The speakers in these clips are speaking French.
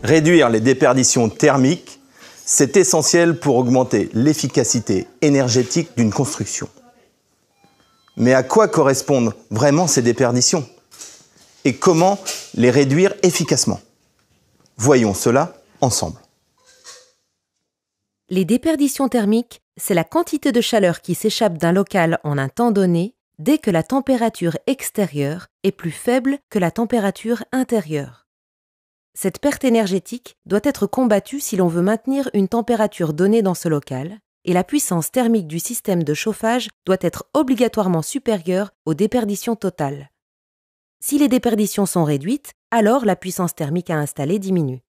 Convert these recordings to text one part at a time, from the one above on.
Réduire les déperditions thermiques, c'est essentiel pour augmenter l'efficacité énergétique d'une construction. Mais à quoi correspondent vraiment ces déperditions? Et comment les réduire efficacement? Voyons cela ensemble. Les déperditions thermiques, c'est la quantité de chaleur qui s'échappe d'un local en un temps donné dès que la température extérieure est plus faible que la température intérieure. Cette perte énergétique doit être combattue si l'on veut maintenir une température donnée dans ce local, et la puissance thermique du système de chauffage doit être obligatoirement supérieure aux déperditions totales. Si les déperditions sont réduites, alors la puissance thermique à installer diminue.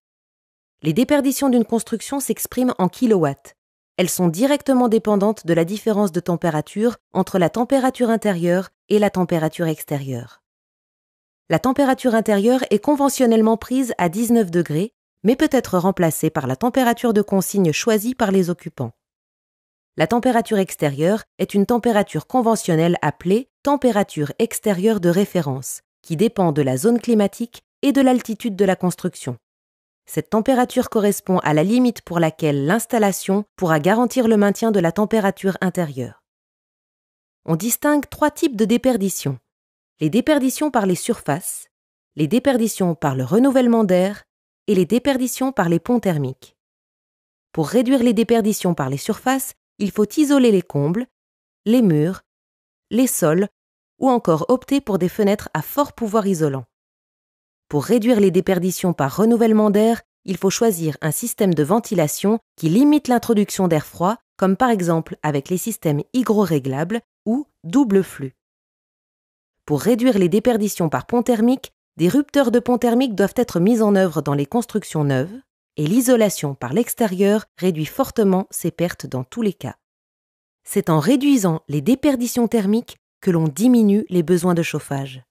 Les déperditions d'une construction s'expriment en kilowatts. Elles sont directement dépendantes de la différence de température entre la température intérieure et la température extérieure. La température intérieure est conventionnellement prise à 19 degrés, mais peut être remplacée par la température de consigne choisie par les occupants. La température extérieure est une température conventionnelle appelée température extérieure de référence, qui dépend de la zone climatique et de l'altitude de la construction. Cette température correspond à la limite pour laquelle l'installation pourra garantir le maintien de la température intérieure. On distingue 3 types de déperditions: les déperditions par les surfaces, les déperditions par le renouvellement d'air et les déperditions par les ponts thermiques. Pour réduire les déperditions par les surfaces, il faut isoler les combles, les murs, les sols ou encore opter pour des fenêtres à fort pouvoir isolant. Pour réduire les déperditions par renouvellement d'air, il faut choisir un système de ventilation qui limite l'introduction d'air froid, comme par exemple avec les systèmes hygroréglables ou double flux. Pour réduire les déperditions par pont thermique, des rupteurs de pont thermique doivent être mis en œuvre dans les constructions neuves et l'isolation par l'extérieur réduit fortement ces pertes dans tous les cas. C'est en réduisant les déperditions thermiques que l'on diminue les besoins de chauffage.